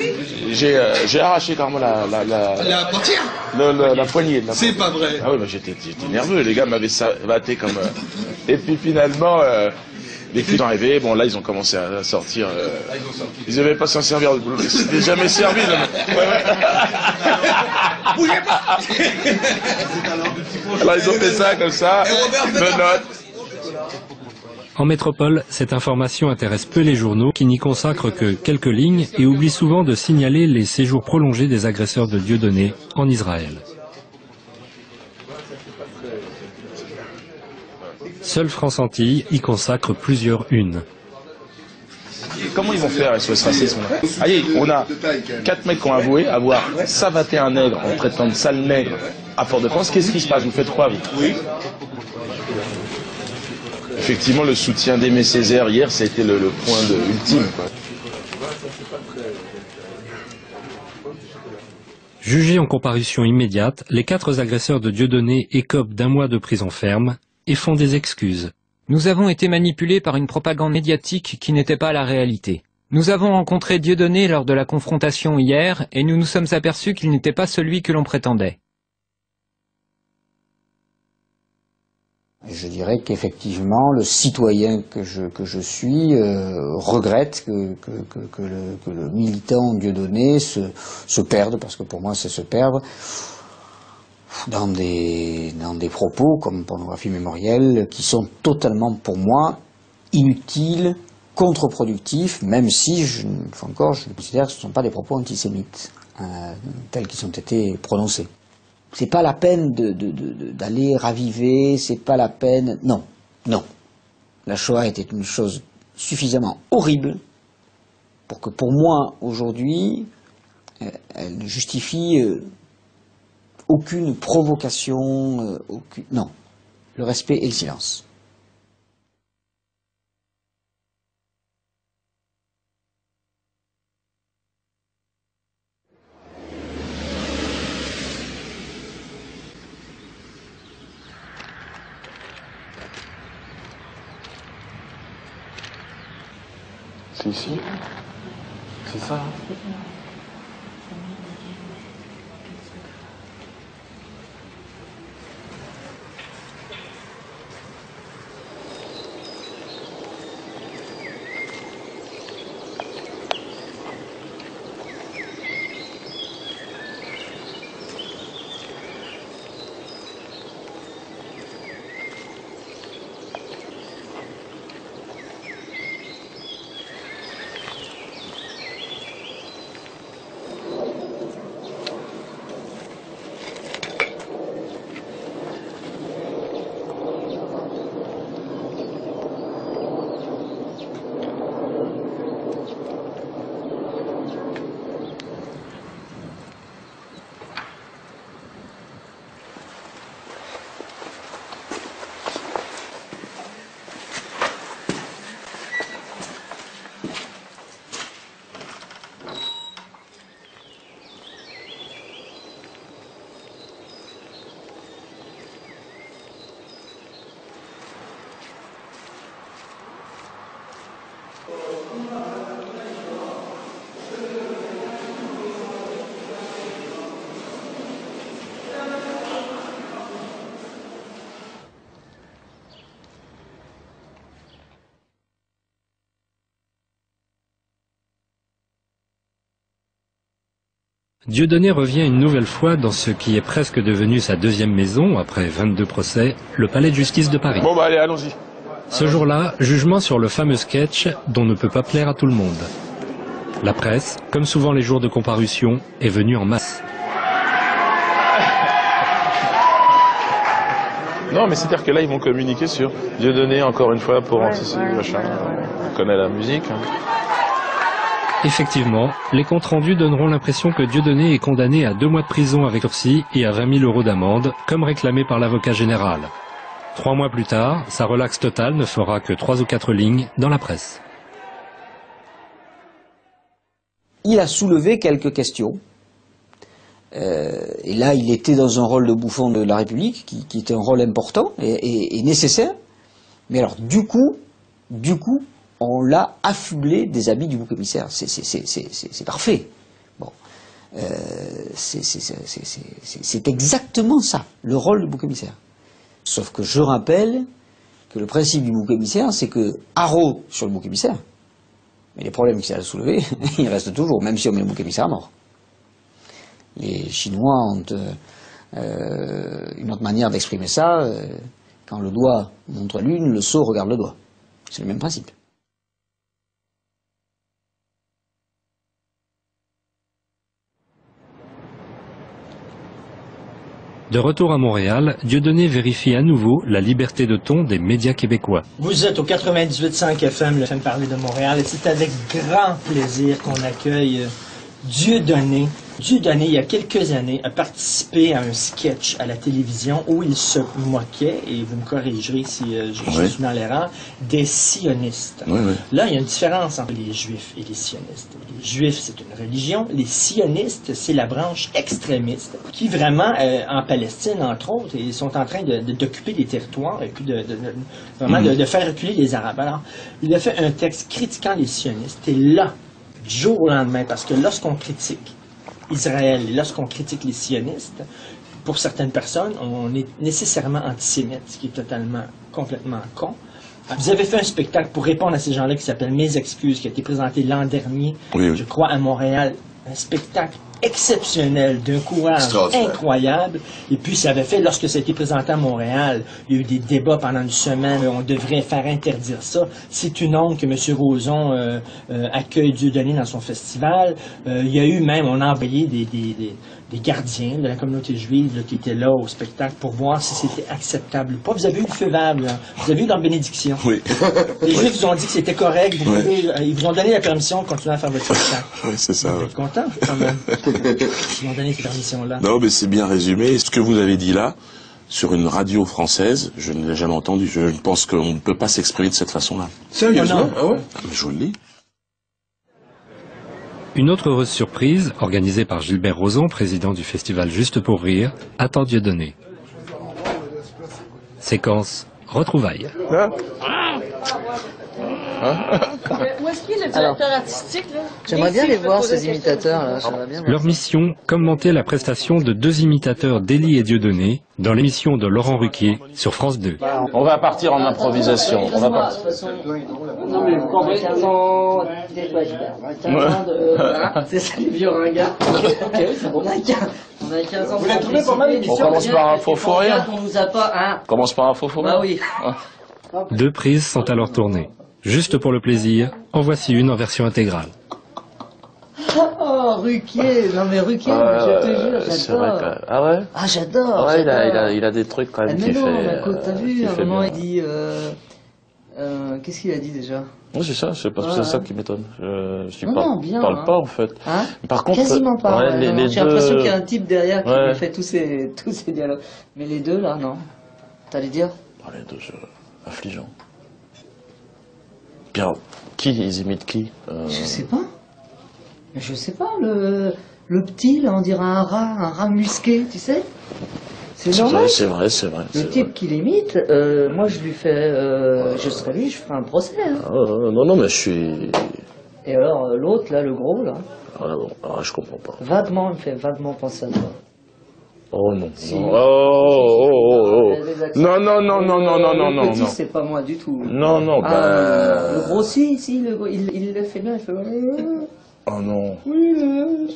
J'ai arraché carrément la portière, la poignée. C'est pas vrai. Ah oui, j'étais nerveux, les gars m'avaient batté comme... Et puis finalement... les flics sont arrivés, bon là ils ont commencé à sortir, ils n'avaient pas s'en servir de boulot, c'était jamais servi. Bougez pas. Alors ils ont fait ça comme ça, menottes. En métropole, cette information intéresse peu les journaux qui n'y consacrent que quelques lignes et oublient souvent de signaler les séjours prolongés des agresseurs de Dieudonné en Israël. Seule France Antilles y consacre plusieurs unes. Comment ils vont faire SOS Racisme là? Allez, on a 4 mecs qui ont avoué avoir savaté un nègre en traitant de sale nègre à Fort-de-France. Qu'est-ce qui se passe? Vous faites quoi, vous? Oui. Effectivement, le soutien d'Aimé Césaire hier, ça a été le point ultime, quoi. Jugés en comparution immédiate, les 4 agresseurs de Dieudonné écopent d'1 mois de prison ferme et font des excuses. Nous avons été manipulés par une propagande médiatique qui n'était pas la réalité. Nous avons rencontré Dieudonné lors de la confrontation hier et nous nous sommes aperçus qu'il n'était pas celui que l'on prétendait. Je dirais qu'effectivement, le citoyen que je suis regrette que le militant Dieudonné se perde, parce que pour moi c'est se perdre, dans des propos comme pornographie mémorielle qui sont totalement, pour moi, inutiles, contre-productifs, même si, une fois encore, je considère que ce ne sont pas des propos antisémites, tels qu'ils ont été prononcés. C'est pas la peine d'aller raviver, c'est pas la peine... Non, non. La Shoah était une chose suffisamment horrible pour que, pour moi, aujourd'hui, elle ne justifie aucune provocation, aucune... Non. Le respect et le silence. C'est ici? C'est ça? Dieudonné revient une nouvelle fois dans ce qui est presque devenu sa deuxième maison, après 22 procès, le palais de justice de Paris. Bon bah allez, allons-y. Ce jour-là, jugement sur le fameux sketch dont ne peut pas plaire à tout le monde. La presse, comme souvent les jours de comparution, est venue en masse. Non, mais c'est-à-dire que là, ils vont communiquer sur Dieudonné, encore une fois, pour anticiper, machin. On connaît la musique. Hein. Effectivement, les comptes rendus donneront l'impression que Dieudonné est condamné à 2 mois de prison avec sursis et à 20 000 € d'amende, comme réclamé par l'avocat général. 3 mois plus tard, sa relaxe totale ne fera que 3 ou 4 lignes dans la presse. Il a soulevé quelques questions. Et là, il était dans un rôle de bouffon de la République, qui était un rôle important et nécessaire. Mais alors, du coup, on l'a affublé des habits du bouc émissaire. C'est parfait. Bon, c'est exactement ça, le rôle du bouc émissaire. Sauf que je rappelle que le principe du bouc émissaire, c'est que haro sur le bouc émissaire, mais les problèmes qu'il a soulevés, ils restent toujours, même si on met le bouc émissaire à mort. Les Chinois ont une autre manière d'exprimer ça. Quand le doigt montre l'une, le sot regarde le doigt. C'est le même principe. De retour à Montréal, Dieudonné vérifie à nouveau la liberté de ton des médias québécois. Vous êtes au 98.5 FM, le FM Parler de Montréal, et c'est avec grand plaisir qu'on accueille Dieudonné. Dieudonné, il y a quelques années, a participé à un sketch à la télévision où il se moquait, et vous me corrigerez si je suis dans l'erreur, des sionistes. Oui, oui. Là, il y a une différence entre les juifs et les sionistes. Les juifs, c'est une religion. Les sionistes, c'est la branche extrémiste qui vraiment, en Palestine, entre autres, ils sont en train d'occuper des territoires et puis vraiment de faire reculer les Arabes. Alors, il a fait un texte critiquant les sionistes. Et là, du jour au lendemain, parce que lorsqu'on critique Israël, et lorsqu'on critique les sionistes, pour certaines personnes, on est nécessairement antisémite, ce qui est complètement con. Vous avez fait un spectacle pour répondre à ces gens-là qui s'appelle Mes excuses, qui a été présenté l'an dernier, je crois, à Montréal. Un spectacle exceptionnel, d'un courage incroyable. Et puis, ça avait fait, lorsque ça a été présenté à Montréal, il y a eu des débats pendant une semaine, on devrait faire interdire ça. C'est une honte que M. Roson accueille Dieudonné dans son festival. Il y a eu même, on a envoyé des gardiens de la communauté juive là, qui étaient là au spectacle pour voir si c'était acceptable ou pas. Vous avez eu le feu vert, là. Vous avez eu leur bénédiction. Oui. Les Juifs vous ont dit que c'était correct. Ils vous ont donné la permission de continuer à faire votre spectacle. Oui, c'est ça. Vous êtes content, quand même. Ils m'ont donné cette permission-là. Non, mais c'est bien résumé. Ce que vous avez dit là, sur une radio française, je ne l'ai jamais entendu. Je pense qu'on ne peut pas s'exprimer de cette façon-là. Sérieusement? Ah ouais? Je vous le dis. Une autre heureuse surprise, organisée par Gilbert Rozon, président du festival Juste pour Rire, attend Dieudonné. Séquence retrouvailles. Où est-ce qu'il est le directeur artistique, là? J'aimerais bien les voir, ces imitateurs, là. Leur mission, commenter la prestation de deux imitateurs d'Élie et Dieudonné dans l'émission de Laurent Ruquier sur France 2. On va partir en improvisation. On va partir. Non, mais vous comprenez, 15 ans, c'est ça, les vieux ringards. Ok, c'est bon. On a 15 ans. Vous l'avez trouvé pas mal? On commence par un faux rire. On vous a pas, hein? On commence par un faux rire. Bah oui. Deux prises sont alors tournées. Juste pour le plaisir, en voici une en version intégrale. Oh, Ruquier! Non, mais Ruquier, je te jure, j'adore. Ah ouais? Ah, j'adore! Ouais, il a des trucs quand même mais qui non, fait... t'as vu, à un moment, il dit... qu'est-ce qu'il a dit déjà? Oui, c'est ça, c'est parce que c'est ça qui m'étonne. Je parle pas, en fait. Hein? Par contre... Quasiment pas. Ouais, les j'ai l'impression qu'il y a un type derrière qui ouais. lui fait tous ces dialogues. Mais les deux, là, non. T'allais dire? Oh, les deux, affligeant. Bien, qui ils imitent qui Je sais pas. Je sais pas, le petit, là, on dirait un rat musqué, tu sais? C'est normal. C'est vrai. Le type qui l'imite, moi je lui fais, je serais lui, je ferai un procès. Hein. Non, mais je suis... Et alors, l'autre, là, le gros, là. Ah bon, je comprends pas. Vaguement, il me fait vaguement penser à toi. Oh non, si. Non. Oh. Non. Le petit, c'est pas moi du tout. Non, Le gros, si, le gros, il le fait bien, il fait... Oh non. Oui, non.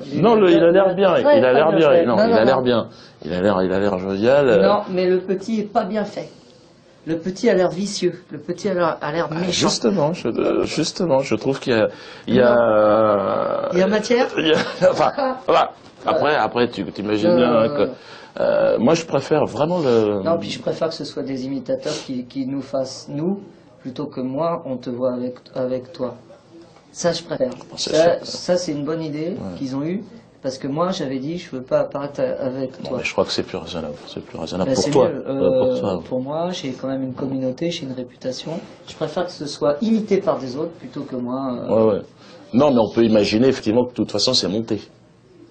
Il a l'air bien, il a l'air bien. Non, il a l'air bien. Il a l'air jovial. Non, mais le petit est pas bien fait. Le petit a l'air vicieux. Le petit a l'air méchant. Justement, je trouve qu'il y a... Il y a matière. Enfin, voilà. Après, tu t'imagines bien que... moi, je préfère vraiment le... Non, puis je préfère que ce soit des imitateurs qui nous fassent, nous, plutôt que moi, on te voit avec toi. Ça, je préfère. Ça, c'est une bonne idée qu'ils ont eue. Parce que moi, j'avais dit, je veux pas apparaître avec toi. Mais je crois que c'est plus raisonnable. C'est plus raisonnable pour toi. Pour toi. Pour moi, j'ai quand même une communauté, j'ai une réputation. Je préfère que ce soit imité par des autres plutôt que moi. Ouais. Non, mais on peut imaginer effectivement que de toute façon, c'est monté.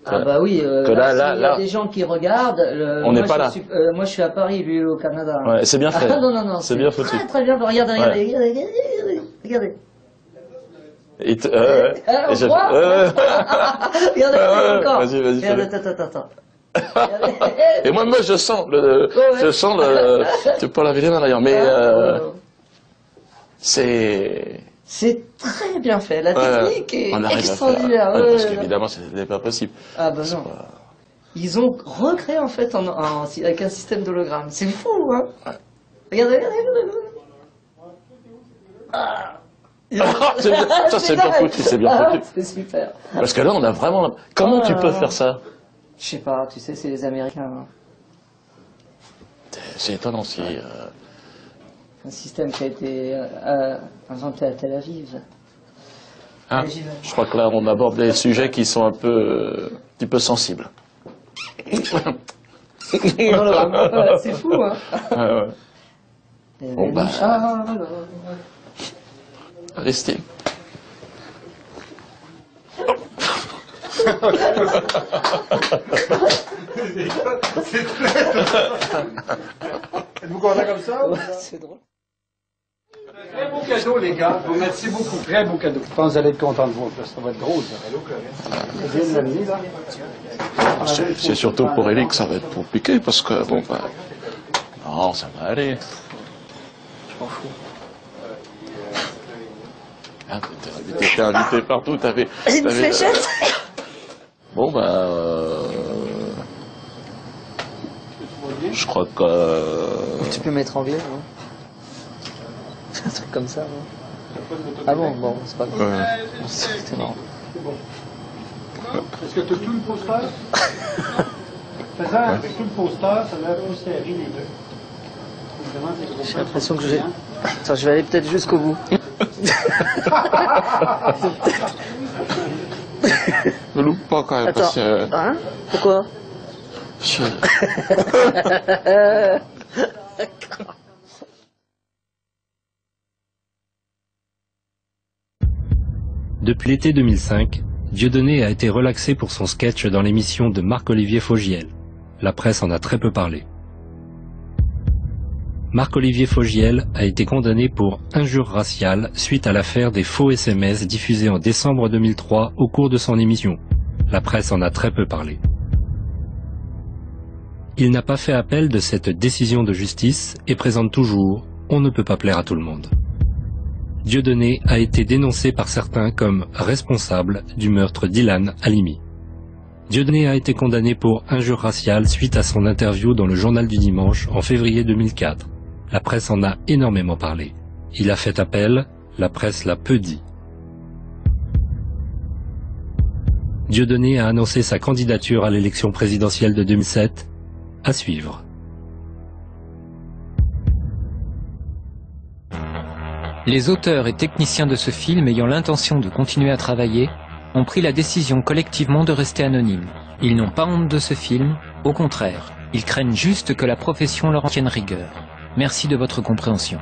Ah bah oui, il y a des gens qui regardent. On n'est pas là. Moi, je suis à Paris, lui au Canada. Ouais, c'est bien fait. Non, c'est bien foutu. Très bien. Regardez. Regardez encore. Vas-y. Attends. Et moi, je sens tu peux la vider d'ailleurs, mais c'est très bien fait. La technique est extraordinaire. Parce qu'évidemment, ce n'est pas possible. Ah ben non. Ils ont recréé en fait avec un système d'hologramme. C'est fou, hein. Regardez. Ça, c'est bien foutu, C'est super. Parce que là, on a vraiment... Comment tu peux faire ça? Je sais pas, tu sais, c'est les Américains. Hein. C'est étonnant si... Un système qui a été inventé à Tel Aviv. Je crois que là, on aborde des sujets qui sont un petit peu sensibles. C'est fou, hein. Bon, Aristide. Êtes-vous content comme ça? C'est drôle. Très beau cadeau, les gars. Je vous remercie beaucoup. Très beau cadeau. Je pense que vous allez être content de voir. Ça va être gros, ça. C'est surtout pour Élie que ça va être compliqué, parce que, bon, ben... Non, ça va aller. Je m'en fous. Ah, t'étais invité partout, t'avais... Une fléchette. Bon, ben... Je crois que... Tu peux m'étrangler, non? Un truc comme ça, non? Ah bon, c'est pas grave. C'est marrant. Est-ce que tu as tout le poster? Fais ça avec tout le poster, ça va poster les deux. J'ai l'impression que j'ai... Attends, je vais aller peut-être jusqu'au bout. Ne loupe pas quand même, Attends, parce que... hein? Pourquoi? Depuis l'été 2005, Dieudonné a été relaxé pour son sketch dans l'émission de Marc-Olivier Fogiel. La presse en a très peu parlé. Marc-Olivier Fogiel a été condamné pour injure raciale suite à l'affaire des faux SMS diffusés en décembre 2003 au cours de son émission. La presse en a très peu parlé. Il n'a pas fait appel de cette décision de justice et présente toujours « On ne peut pas plaire à tout le monde ». Dieudonné a été dénoncé par certains comme responsable du meurtre d'Ilan Halimi. Dieudonné a été condamné pour injure raciale suite à son interview dans le Journal du Dimanche en février 2004. La presse en a énormément parlé. Il a fait appel, la presse l'a peu dit. Dieudonné a annoncé sa candidature à l'élection présidentielle de 2007. À suivre. Les auteurs et techniciens de ce film ayant l'intention de continuer à travailler ont pris la décision collectivement de rester anonymes. Ils n'ont pas honte de ce film, au contraire, ils craignent juste que la profession leur en tienne rigueur. Merci de votre compréhension.